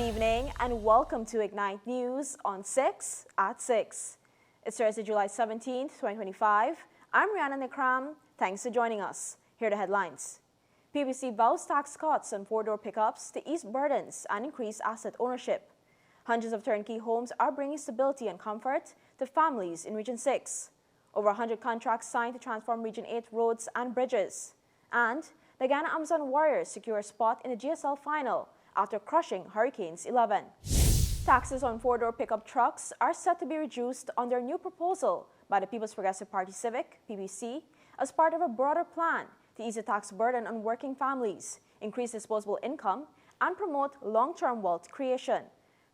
evening and welcome to Ignite News on 6 at 6. It's Thursday, July 17th, 2025. I'm Rihanna Nikram. Thanks for joining us. Here are the headlines. PBC vows tax cuts on four-door pickups to ease burdens and increase asset ownership. Hundreds of turnkey homes are bringing stability and comfort to families in Region 6. Over 100 contracts signed to transform Region 8 roads and bridges. And the Ghana Amazon Warriors secure a spot in the GSL final after crushing Hurricanes 11. Taxes on four-door pickup trucks are set to be reduced under a new proposal by the People's Progressive Party Civic, PPC, as part of a broader plan to ease the tax burden on working families, increase disposable income, and promote long-term wealth creation.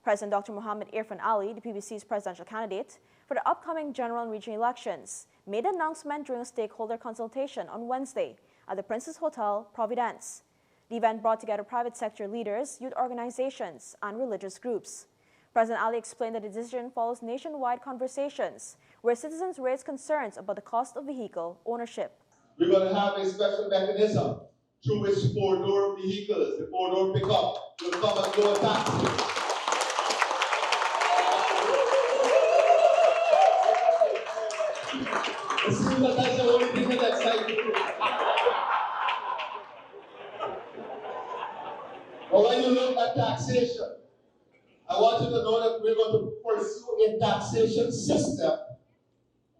President Dr. Muhammad Irfan Ali, the PPC's presidential candidate for the upcoming general and regional elections, made an announcement during a stakeholder consultation on Wednesday at the Princess Hotel, Providence. The event brought together private sector leaders, youth organizations, and religious groups. President Ali explained that the decision follows nationwide conversations where citizens raised concerns about the cost of vehicle ownership. We're going to have a special mechanism through which four-door vehicles, the four-door pickup, will come at lower taxes. It seems that that's the only thing that excites me. But when you look at taxation, I want you to know that we're going to pursue a taxation system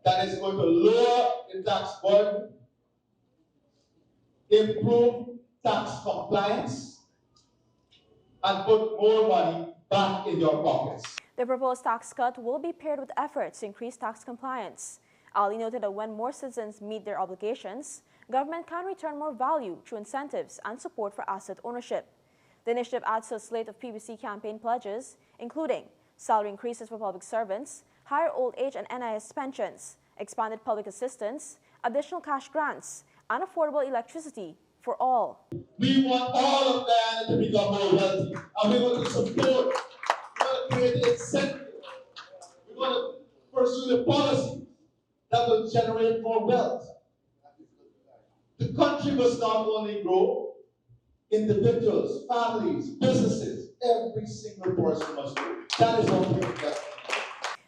that is going to lower the tax burden, improve tax compliance, and put more money back in your pockets. The proposed tax cut will be paired with efforts to increase tax compliance. Ali noted that when more citizens meet their obligations, government can return more value through incentives and support for asset ownership. The initiative adds to a slate of PBC campaign pledges, including salary increases for public servants, higher old age and NIS pensions, expanded public assistance, additional cash grants, and affordable electricity for all. We want all of Ghana to become more wealthy, and we want to support, we want to create incentive, we want to pursue the policy that will generate more wealth. The country must not only grow, individuals, families, businesses, every single person must grow. That is what we invest.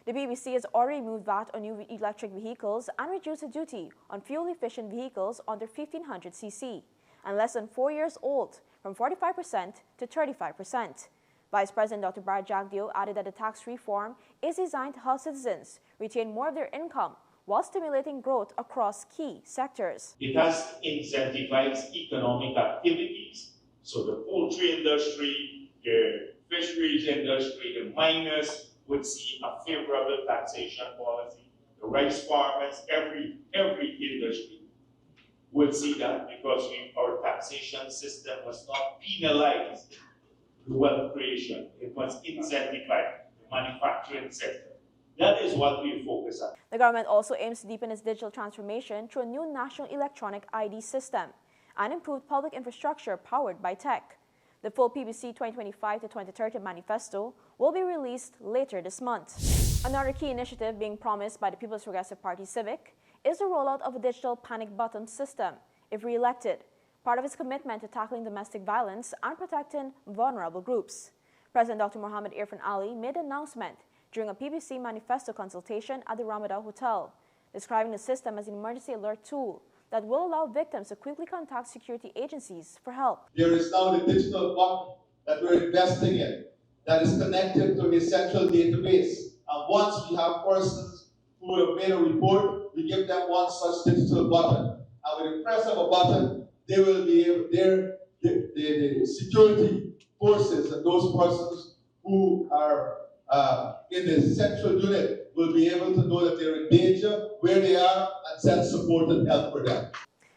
The BBC has already moved VAT on new electric vehicles and reduced the duty on fuel-efficient vehicles under 1500cc and less than 4 years old from 45% to 35%. Vice President Dr. Bharat Jagdeo added that the tax reform is designed to help citizens retain more of their income while stimulating growth across key sectors. It has incentivized economic activities, so the poultry industry, the fisheries industry, the miners would see a favorable taxation policy. The rice farmers, every industry would see that because our taxation system was not penalized the wealth creation. It was incentivized the manufacturing sector. That is what we focus on. The government also aims to deepen its digital transformation through a new national electronic ID system and improved public infrastructure powered by tech. The full PBC 2025 to 2030 manifesto will be released later this month. Another key initiative being promised by the People's Progressive Party Civic is the rollout of a digital panic button system if re-elected, part of its commitment to tackling domestic violence and protecting vulnerable groups. President Dr. Muhammad Irfan Ali made an announcement during a PBC manifesto consultation at the Ramada Hotel, describing the system as an emergency alert tool that will allow victims to quickly contact security agencies for help. There is now the digital button that we're investing in that is connected to a central database. And once we have persons who have made a report, we give them one such digital button. And with the press of a button, they will be able, the security forces and those persons who are in the central unit will be able to know that they're in danger, where they are, and send support and help for them.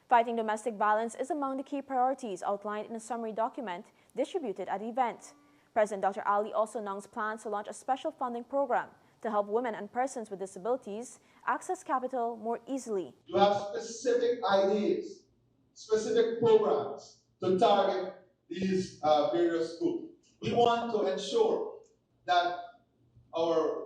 Fighting domestic violence is among the key priorities outlined in a summary document distributed at the event. President Dr. Ali also announced plans to launch a special funding program to help women and persons with disabilities access capital more easily. You have specific ideas, specific programs to target these various groups. We want to ensure that our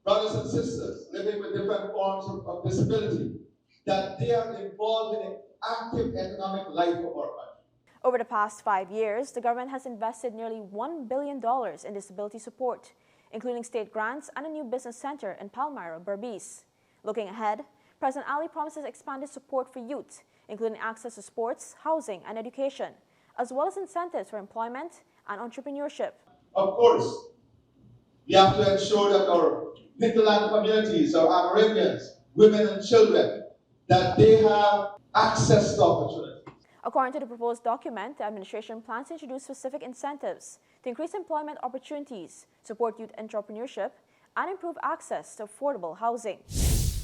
brothers and sisters living with different forms of disability, that they are involved in an active economic life of our country. Over the past 5 years, the government has invested nearly $1 billion in disability support, including state grants and a new business center in Palmyra, Berbice. Looking ahead, President Ali promises expanded support for youth, including access to sports, housing, and education, as well as incentives for employment and entrepreneurship. Of course, we have to ensure that our hinterland communities, our Amerindians, women and children, that they have access to opportunity. According to the proposed document, the administration plans to introduce specific incentives to increase employment opportunities, support youth entrepreneurship, and improve access to affordable housing.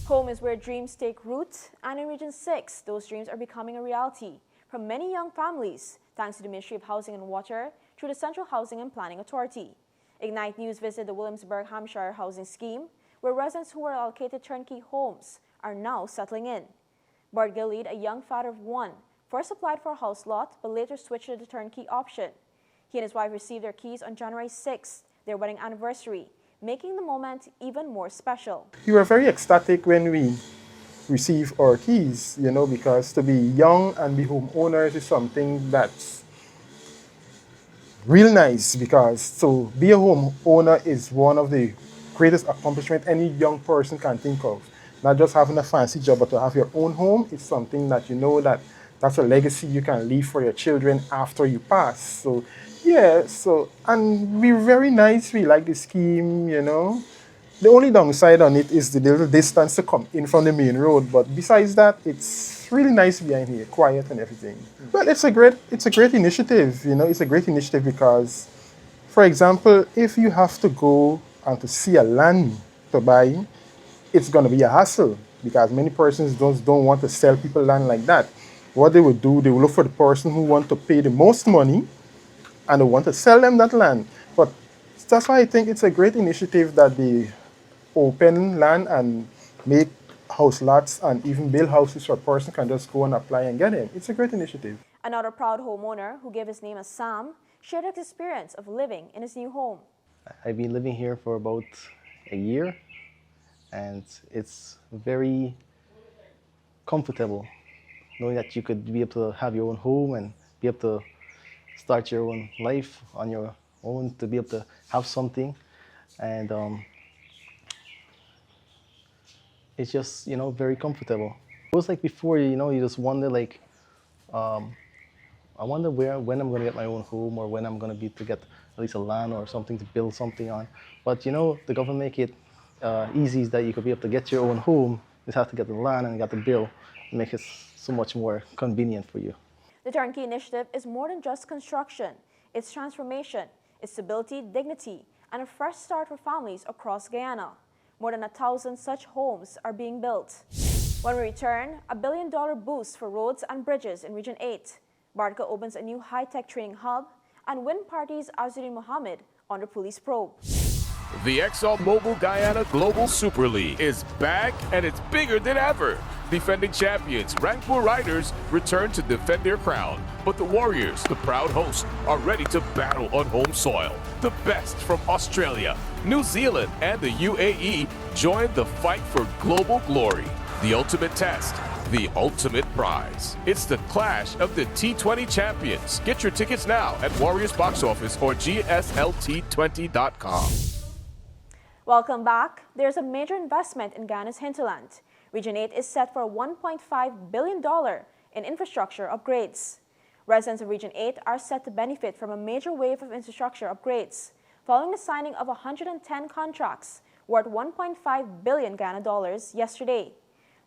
Home is where dreams take root, and in Region 6, those dreams are becoming a reality for many young families, thanks to the Ministry of Housing and Water through the Central Housing and Planning Authority. Ignite News visited the Williamsburg Hampshire housing scheme, where residents who were allocated turnkey homes are now settling in. Bart Gilead, a young father of one, first applied for a house lot but later switched to the turnkey option. He and his wife received their keys on January 6th, their wedding anniversary, making the moment even more special. We were very ecstatic when we received our keys, because to be young and be homeowners is something that's real nice, because to be a homeowner is one of the greatest accomplishments any young person can think of. Not just having a fancy job, but to have your own home is something that that's a legacy you can leave for your children after you pass. So, yeah, and we're very nice. We like the scheme, The only downside on it is the little distance to come in from the main road. But besides that, it's really nice behind here, quiet and everything. Well, it's a great initiative, It's a great initiative because, for example, if you have to go and to see a land to buy, it's going to be a hassle because many persons don't want to sell people land like that. What they would do, they will look for the person who wants to pay the most money and they want to sell them that land. But that's why I think it's a great initiative that they open land and make house lots and even build houses so a person can just go and apply and get in. It's a great initiative. Another proud homeowner who gave his name as Sam shared his experience of living in his new home. I've been living here for about a year and it's very comfortable knowing that you could be able to have your own home and be able to start your own life on your own, to be able to have something. And it's just, very comfortable. It was like before, you just wonder I wonder when I'm going to get my own home or when I'm going to be to get at least a land or something to build something on. But, the government make it easy that you could be able to get your own home. You just have to get the land and you got the bill. It makes it so much more convenient for you. The Turnkey initiative is more than just construction. It's transformation, it's stability, dignity, and a fresh start for families across Guyana. More than 1,000 such homes are being built. When we return, $1 billion boost for roads and bridges in Region 8. Bartka opens a new high-tech training hub, and win parties Azuddin Mohammed under police probe. The ExxonMobil Guyana Global Super League is back and it's bigger than ever. Defending champions, Rangpur Riders return to defend their crown. But the Warriors, the proud hosts, are ready to battle on home soil. The best from Australia, New Zealand, and the UAE join the fight for global glory. The ultimate test, the ultimate prize. It's the clash of the T20 champions. Get your tickets now at Warriors Box Office or GSLT20.com. Welcome back. There's a major investment in Guyana's hinterland. Region 8 is set for $1.5 billion in infrastructure upgrades. Residents of Region 8 are set to benefit from a major wave of infrastructure upgrades, following the signing of 110 contracts worth $1.5 billion Ghana dollars yesterday.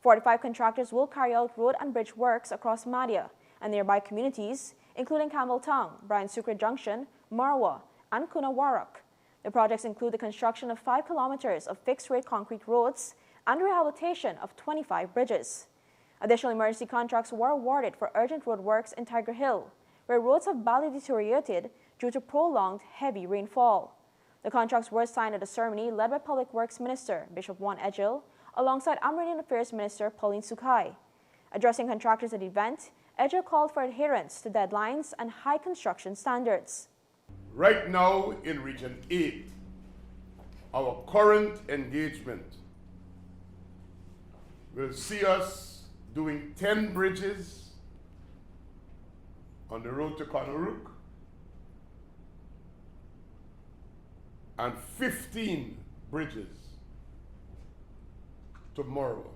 45 contractors will carry out road and bridge works across Madia and nearby communities, including Campbelltown, Brian Sucre Junction, Marwa, and Kunawarak. The projects include the construction of 5 kilometers of fixed-rate concrete roads and the rehabilitation of 25 bridges. Additional emergency contracts were awarded for urgent road works in Tiger Hill, where roads have badly deteriorated due to prolonged heavy rainfall. The contracts were signed at a ceremony led by Public Works Minister Bishop Juan Edgil, alongside Amerindian Affairs Minister Pauline Sukai. Addressing contractors at the event, Edgil called for adherence to deadlines and high construction standards. Right now in Region 8, our current engagement will see us doing 10 bridges on the road to Conarook, and 15 bridges to Morrow.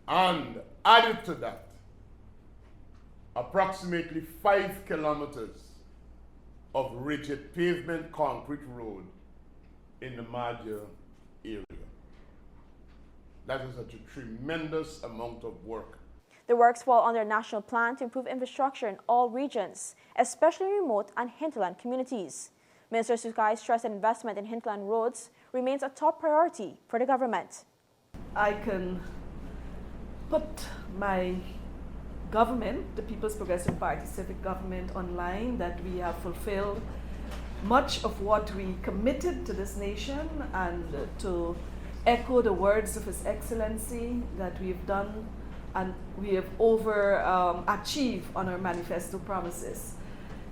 And added to that, approximately 5 kilometers of rigid pavement concrete road in the Madja area. That is a tremendous amount of work. The works fall under a national plan to improve infrastructure in all regions, especially remote and hinterland communities. Minister Sukai stressed that investment in hinterland roads remains a top priority for the government. I can put my government, the People's Progressive Party civic government, online, that we have fulfilled much of what we committed to this nation, and to echo the words of His Excellency that we've done, and we have achieved on our manifesto promises.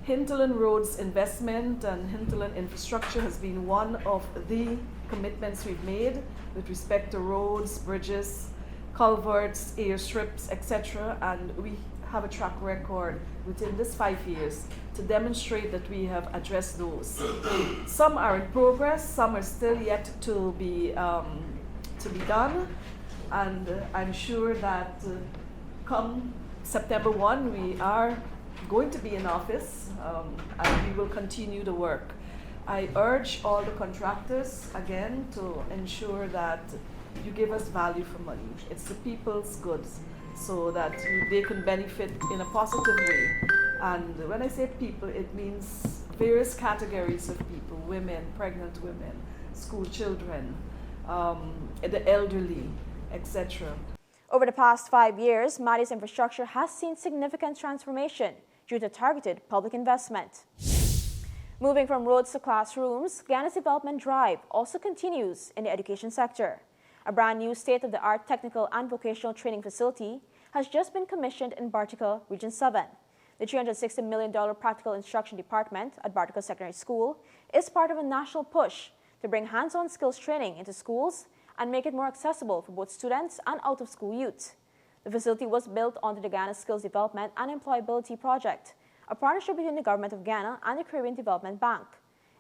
Hinterland roads investment and hinterland infrastructure has been one of the commitments we've made with respect to roads, bridges, culverts, airstrips, etc. And we have a track record within this 5 years to demonstrate that we have addressed those. Some are in progress, some are still yet to be done, and I'm sure that come September 1 we are going to be in office, and we will continue the work. I urge all the contractors again to ensure that you give us value for money. It's the people's goods, so that they can benefit in a positive way. And when I say people, it means various categories of people: women, pregnant women, school children, the elderly, etc. Over the past 5 years, Madi's infrastructure has seen significant transformation due to targeted public investment. Moving from roads to classrooms, Ghana's development drive also continues in the education sector. A brand new state-of-the-art technical and vocational training facility has just been commissioned in Bartica, Region 7. The $360 million Practical Instruction Department at Bartica Secondary School is part of a national push to bring hands-on skills training into schools and make it more accessible for both students and out-of-school youth. The facility was built under the Ghana Skills Development and Employability Project, a partnership between the Government of Ghana and the Caribbean Development Bank.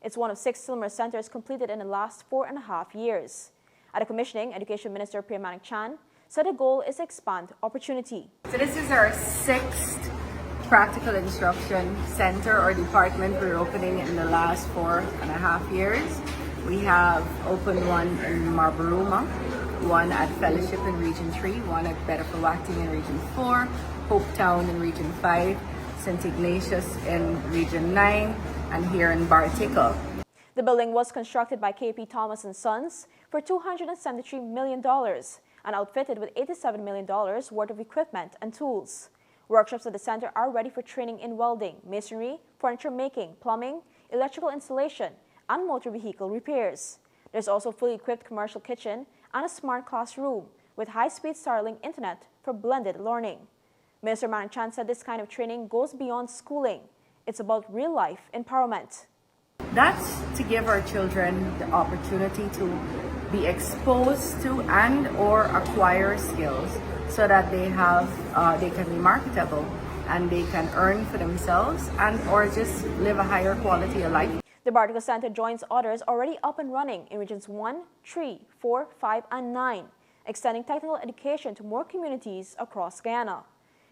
It's one of 6 similar centers completed in the last 4.5 years. At the commissioning, Education Minister Priya Chan said the goal is to expand opportunity. So this is our 6th practical instruction center or department we're opening in the last 4.5 years. We have opened one in Marburuma, one at Fellowship in Region 3, one at Bedford-Wacting in Region 4, Hopetown in Region 5, St. Ignatius in Region 9, and here in Bartica. The building was constructed by KP Thomas & Sons for $273 million and outfitted with $87 million worth of equipment and tools. Workshops at the center are ready for training in welding, masonry, furniture making, plumbing, electrical installation, and motor vehicle repairs. There's also a fully equipped commercial kitchen and a smart classroom with high-speed Starlink internet for blended learning. Minister Chan said this kind of training goes beyond schooling. It's about real-life empowerment. That's to give our children the opportunity to be exposed to and or acquire skills so that they can be marketable and they can earn for themselves and or just live a higher quality of life. The Bartica Center joins others already up and running in Regions 1, 3, 4, 5, and 9, extending technical education to more communities across Ghana.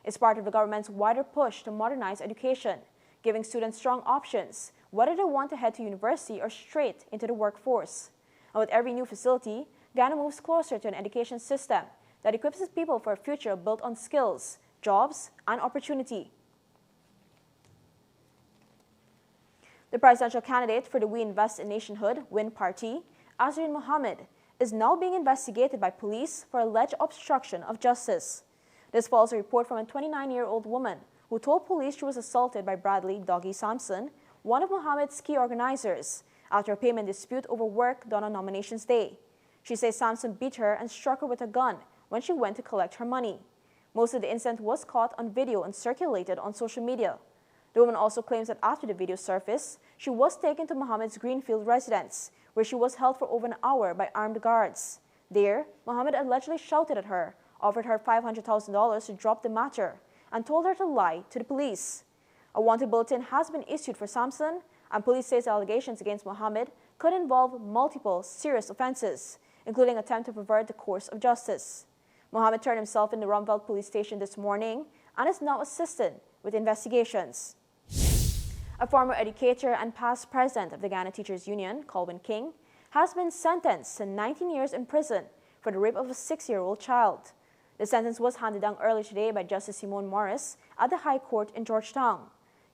It's part of the government's wider push to modernize education, giving students strong options, whether they want to head to university or straight into the workforce. And with every new facility, Ghana moves closer to an education system that equips its people for a future built on skills, jobs, and opportunity. The presidential candidate for the We Invest in Nationhood, WIN party, Azrin Mohammed, is now being investigated by police for alleged obstruction of justice. This follows a report from a 29-year-old woman who told police she was assaulted by Bradley Doggy Sampson, one of Mohammed's key organizers, after a payment dispute over work done on nominations day. She says Sampson beat her and struck her with a gun when she went to collect her money. Most of the incident was caught on video and circulated on social media. The woman also claims that after the video surfaced, she was taken to Mohammed's Greenfield residence, where she was held for over an hour by armed guards. There, Mohammed allegedly shouted at her, offered her $500,000 to drop the matter, and told her to lie to the police. A wanted bulletin has been issued for Samson, and police says allegations against Mohammed could involve multiple serious offenses, including attempt to pervert the course of justice. Mohammed turned himself in the Rumveld police station this morning and is now assisting with investigations. A former educator and past president of the Ghana Teachers Union, Colvin King, has been sentenced to 19 years in prison for the rape of a 6-year-old child. The sentence was handed down earlier today by Justice Simone Morris at the High Court in Georgetown.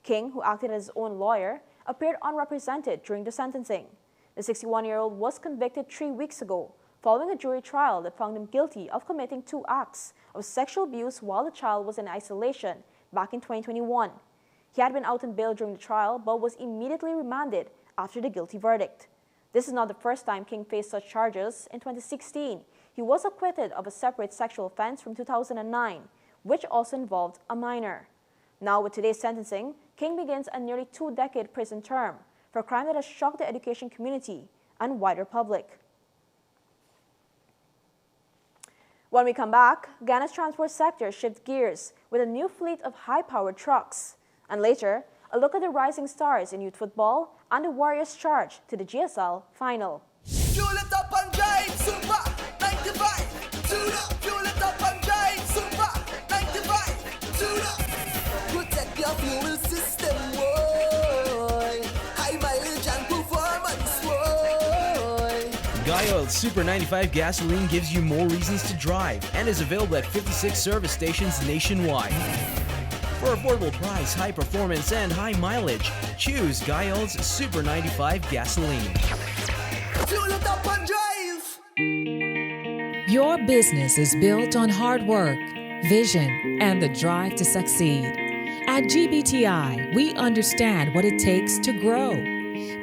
King, who acted as his own lawyer, appeared unrepresented during the sentencing. The 61-year-old was convicted 3 weeks ago following a jury trial that found him guilty of committing 2 acts of sexual abuse while the child was in isolation back in 2021. He had been out on bail during the trial but was immediately remanded after the guilty verdict. This is not the first time King faced such charges. In 2016, he was acquitted of a separate sexual offense from 2009, which also involved a minor. Now, with today's sentencing, King begins a nearly 2-decade prison term for a crime that has shocked the education community and wider public. When we come back, Ghana's transport sector shifts gears with a new fleet of high-powered trucks. And later, a look at the rising stars in youth football and the Warriors' charge to the GSL final. Fuel it up and drive, Super 95 to the fuel it up and drive, Super 95 to the protect your fuel system, boy. High mileage and performance, boy. Guy Oil Super 95 gasoline gives you more reasons to drive and is available at 56 service stations nationwide. For affordable price, high performance, and high mileage, choose Guy Oil's Super 95 gasoline. Fuel it up and drive. Your business is built on hard work, vision, and the drive to succeed. At GBTI, we understand what it takes to grow.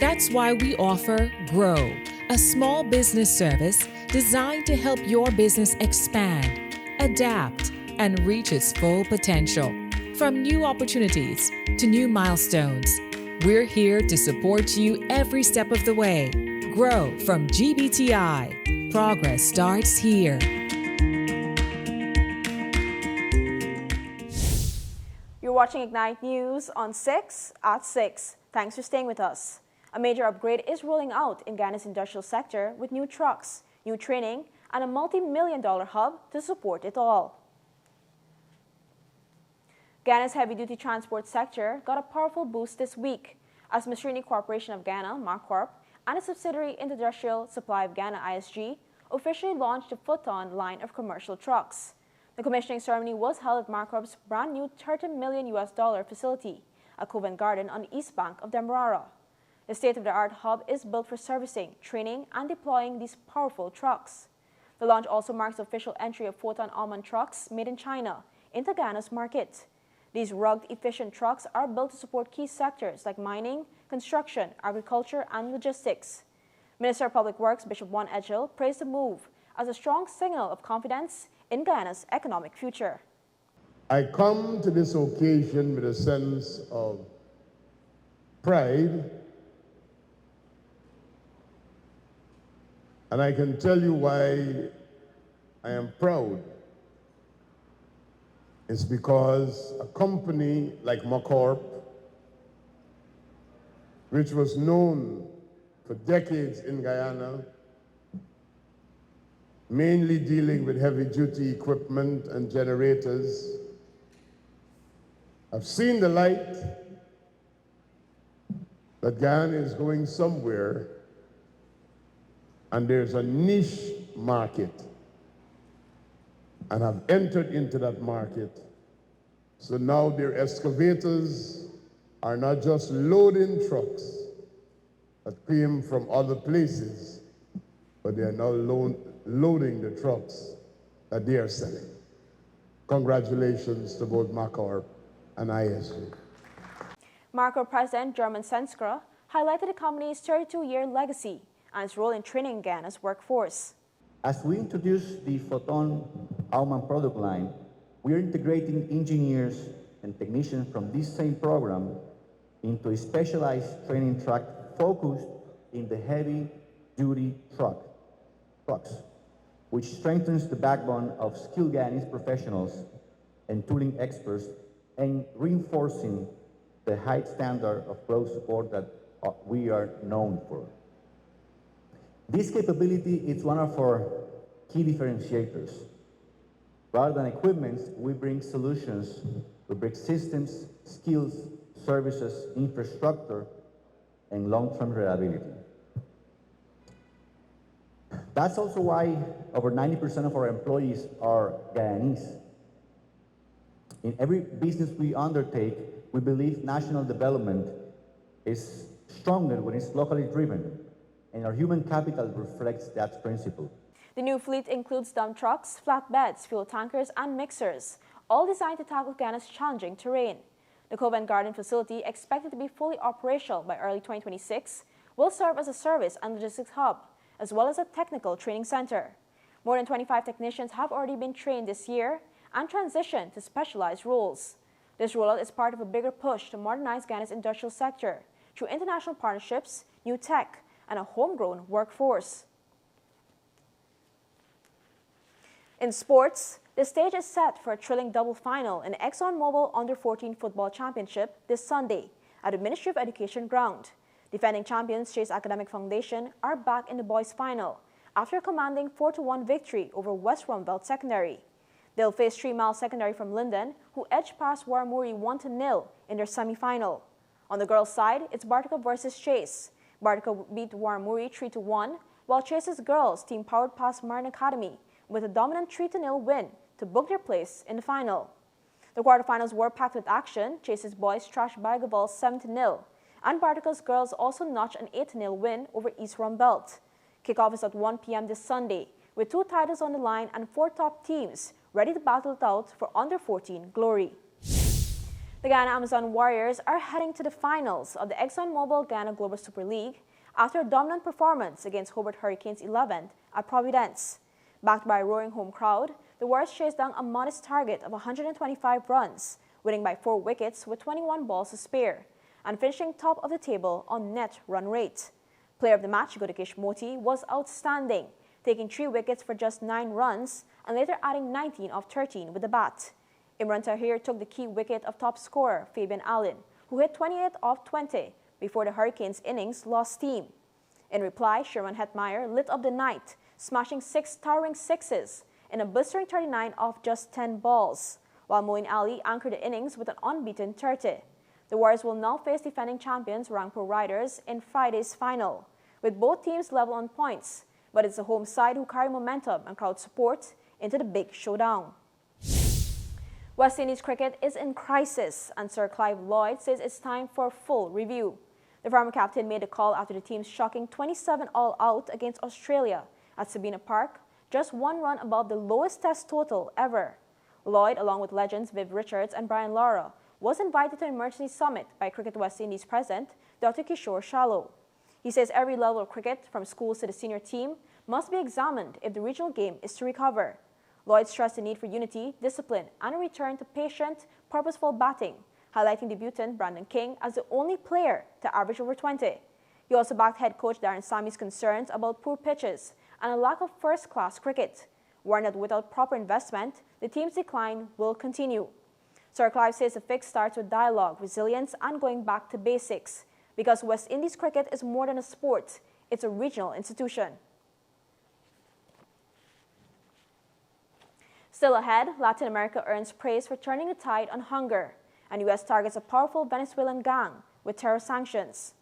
That's why we offer Grow, a small business service designed to help your business expand, adapt, and reach its full potential. From new opportunities to new milestones, we're here to support you every step of the way. Grow from GBTI. Progress starts here. You're watching Ignite News on 6 at 6. Thanks for staying with us. A major upgrade is rolling out in Ghana's industrial sector with new trucks, new training, and a multi-million-dollar hub to support it all. Ghana's heavy-duty transport sector got a powerful boost this week as Machinery Corporation of Ghana, MACORP, and its subsidiary Industrial Supply of Ghana, ISG, officially launched the Photon line of commercial trucks. The commissioning ceremony was held at MACORP's brand new $30 million facility at Covent Garden on the east bank of Demerara. The state-of-the-art hub is built for servicing, training, and deploying these powerful trucks. The launch also marks the official entry of Photon Almond trucks made in China into Ghana's market. These rugged, efficient trucks are built to support key sectors like mining, construction, agriculture, and logistics. Minister of Public Works Bishop Juan Edgel praised the move as a strong signal of confidence in Ghana's economic future. I come to this occasion with a sense of pride, and I can tell you why I am proud. It's because a company like MACORP, which was known for decades in Guyana, mainly dealing with heavy-duty equipment and generators, have seen the light that Guyana is going somewhere, and there's a niche market, and have entered into that market. So now their excavators are not just loading trucks that came from other places, but they are now loading the trucks that they are selling. Congratulations to both MACORP and ISG. MACORP President German Senskra highlighted the company's 32-year legacy and its role in training Ghana's workforce. As we introduce the Photon Almond product line, we are integrating engineers and technicians from this same program into a specialized training track focused in the heavy-duty trucks, which strengthens the backbone of skilled Guyanese professionals and tooling experts and reinforcing the high standard of close support that we are known for. This capability is one of our key differentiators. Rather than equipment, we bring solutions, we bring systems, skills, services, infrastructure, and long-term reliability. That's also why over 90% of our employees are Guyanese. In every business we undertake, we believe national development is stronger when it's locally driven, and our human capital reflects that principle. The new fleet includes dump trucks, flatbeds, fuel tankers, and mixers, all designed to tackle Guyana's challenging terrain. The Covent Garden facility, expected to be fully operational by early 2026, will serve as a service and logistics hub, as well as a technical training center. More than 25 technicians have already been trained this year and transitioned to specialized roles. This rollout is part of a bigger push to modernize Guyana's industrial sector through international partnerships, new tech, and a homegrown workforce. In sports, the stage is set for a thrilling double final in the ExxonMobil Under-14 Football Championship this Sunday at the Ministry of Education ground. Defending champions Chase Academic Foundation are back in the boys' final after a commanding 4-1 victory over West Rumbelt Secondary. They'll face 3 Mile Secondary from Linden, who edged past Warramuri 1-0 in their semi-final. On the girls' side, it's Bartica versus Chase. Bartica beat Warramuri 3-1, while Chase's girls team powered past Martin Academy with a dominant 3-0 win to book their place in the final. The quarterfinals were packed with action. Chase's boys trashed Bagaval 7-0, and Bartica's girls also notched an 8-0 win over East Rumbelt. Kickoff is at 1 p.m. this Sunday, with 2 titles on the line and 4 top teams ready to battle it out for Under-14 glory. The Guyana Amazon Warriors are heading to the finals of the ExxonMobil Guyana Global Super League after a dominant performance against Hobart Hurricanes 11 at Providence. Backed by a roaring home crowd, the Warriors chased down a modest target of 125 runs, winning by 4 wickets with 21 balls to spare, and finishing top of the table on net run rate. Player of the match, Godakesh Moti, was outstanding, taking 3 wickets for just 9 runs and later adding 19 of 13 with the bat. Imran Tahir took the key wicket of top scorer Fabian Allen, who hit 28 of 20 before the Hurricanes' innings lost steam. In reply, Sherman Hetmeyer lit up the night, smashing 6 towering sixes in a blistering 39 off just 10 balls, while Moeen Ali anchored the innings with an unbeaten 30. The Warriors will now face defending champions Rangpur Riders in Friday's final, with both teams level on points, but it's the home side who carry momentum and crowd support into the big showdown. West Indies cricket is in crisis, and Sir Clive Lloyd says it's time for a full review. The former captain made the call after the team's shocking 27 all-out against Australia at Sabina Park, just 1 run above the lowest test total ever. Lloyd, along with legends Viv Richards and Brian Lara, was invited to an emergency summit by Cricket West Indies president Dr. Kishore Shallow. He says every level of cricket, from schools to the senior team, must be examined if the regional game is to recover. Lloyd stressed the need for unity, discipline, and a return to patient, purposeful batting, highlighting debutant Brandon King as the only player to average over 20. He also backed head coach Darren Sammy's concerns about poor pitches and a lack of first-class cricket, warned that without proper investment, the team's decline will continue. Sir Clive says the fix starts with dialogue, resilience, and going back to basics, because West Indies cricket is more than a sport, it's a regional institution. Still ahead, Latin America earns praise for turning the tide on hunger, and U.S. targets a powerful Venezuelan gang with terror sanctions.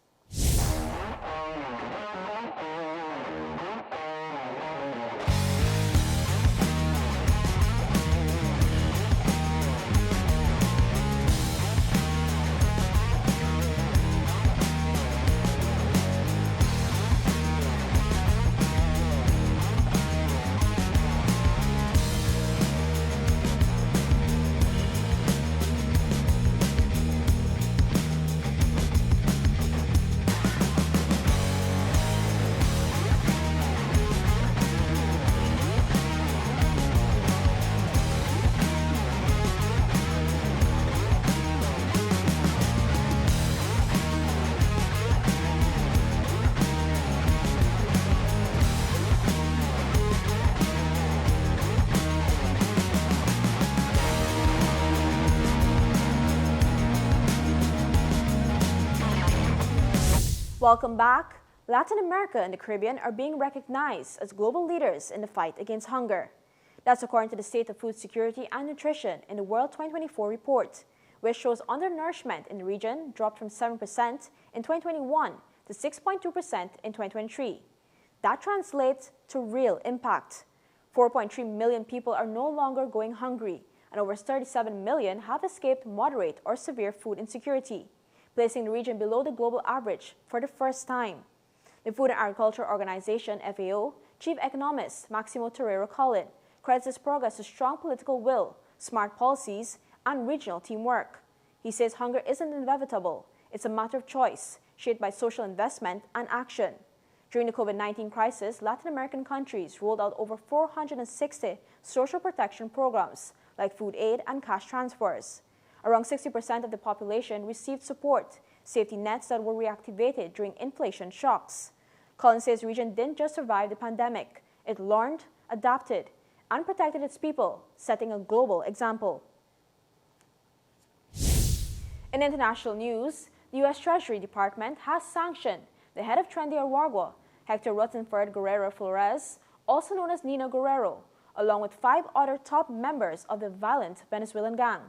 Welcome back. Latin America and the Caribbean are being recognized as global leaders in the fight against hunger. That's according to the State of Food Security and Nutrition in the World 2024 report, which shows undernourishment in the region dropped from 7% in 2021 to 6.2% in 2023. That translates to real impact. 4.3 million people are no longer going hungry, and over 37 million have escaped moderate or severe food insecurity, placing the region below the global average for the first time. The Food and Agriculture Organization, FAO, Chief Economist Maximo Torrero Collin credits this progress to strong political will, smart policies, and regional teamwork. He says hunger isn't inevitable, it's a matter of choice, shaped by social investment and action. During the COVID-19 crisis, Latin American countries rolled out over 460 social protection programs, like food aid and cash transfers. Around 60% of the population received support, safety nets that were reactivated during inflation shocks. Collins says the region didn't just survive the pandemic, it learned, adapted, and protected its people, setting a global example. In international news, the U.S. Treasury Department has sanctioned the head of Trendy Aragua, Hector Rutherford Guerrero Flores, also known as Nino Guerrero, along with 5 other top members of the violent Venezuelan gang.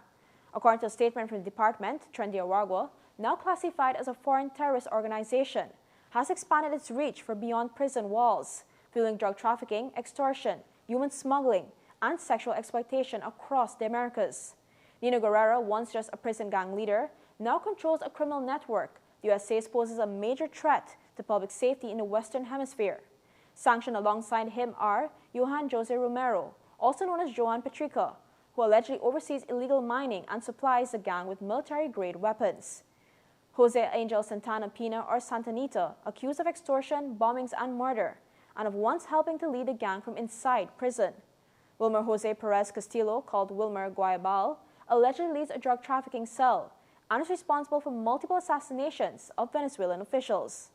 According to a statement from the department, Trendy Aragua, now classified as a foreign terrorist organization, has expanded its reach for beyond prison walls, fueling drug trafficking, extortion, human smuggling, and sexual exploitation across the Americas. Nino Guerrero, once just a prison gang leader, now controls a criminal network the U.S. says poses a major threat to public safety in the Western Hemisphere. Sanctioned alongside him are Johan Jose Romero, also known as Joan Petrica, who allegedly oversees illegal mining and supplies the gang with military-grade weapons. Jose Angel Santana Pina, or Santanita, accused of extortion, bombings, and murder, and of once helping to lead the gang from inside prison. Wilmer Jose Perez Castillo, called Wilmer Guayabal, allegedly leads a drug trafficking cell and is responsible for multiple assassinations of Venezuelan officials.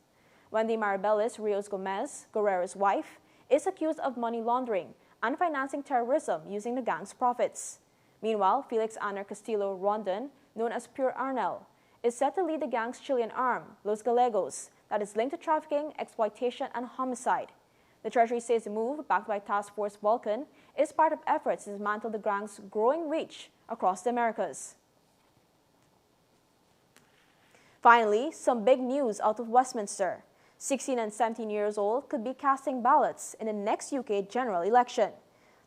Wendy Maribelis Rios Gomez, Guerrero's wife, is accused of money laundering and financing terrorism using the gang's profits. Meanwhile, Felix Aner Castillo Rondon, known as Pure Arnel, is set to lead the gang's Chilean arm, Los Gallegos, that is linked to trafficking, exploitation, and homicide. The Treasury says the move, backed by Task Force Vulcan, is part of efforts to dismantle the gang's growing reach across the Americas. Finally, some big news out of Westminster. 16 and 17 years old could be casting ballots in the next UK general election.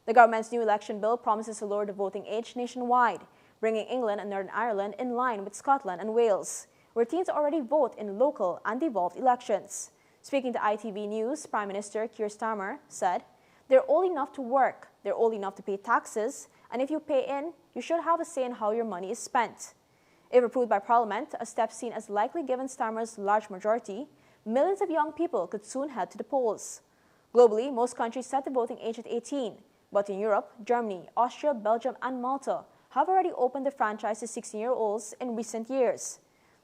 The government's new election bill promises to lower the voting age nationwide, bringing England and Northern Ireland in line with Scotland and Wales, where teens already vote in local and devolved elections. Speaking to ITV News, Prime Minister Keir Starmer said, "They're old enough to work, they're old enough to pay taxes, and if you pay in, you should have a say in how your money is spent." If approved by Parliament, a step seen as likely given Starmer's large majority, millions of young people could soon head to the polls. Globally, most countries set the voting age at 18, but in Europe, Germany, Austria, Belgium, and Malta have already opened the franchise to 16-year-olds in recent years.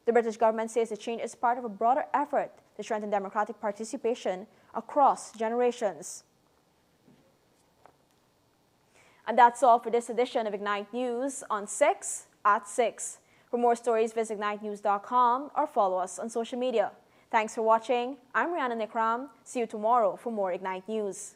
The British government says the change is part of a broader effort to strengthen democratic participation across generations. And that's all for this edition of Ignite News on 6 at 6. For more stories, visit ignitenews.com or follow us on social media. Thanks for watching. I'm Rihanna Nikram. See you tomorrow for more Ignite News.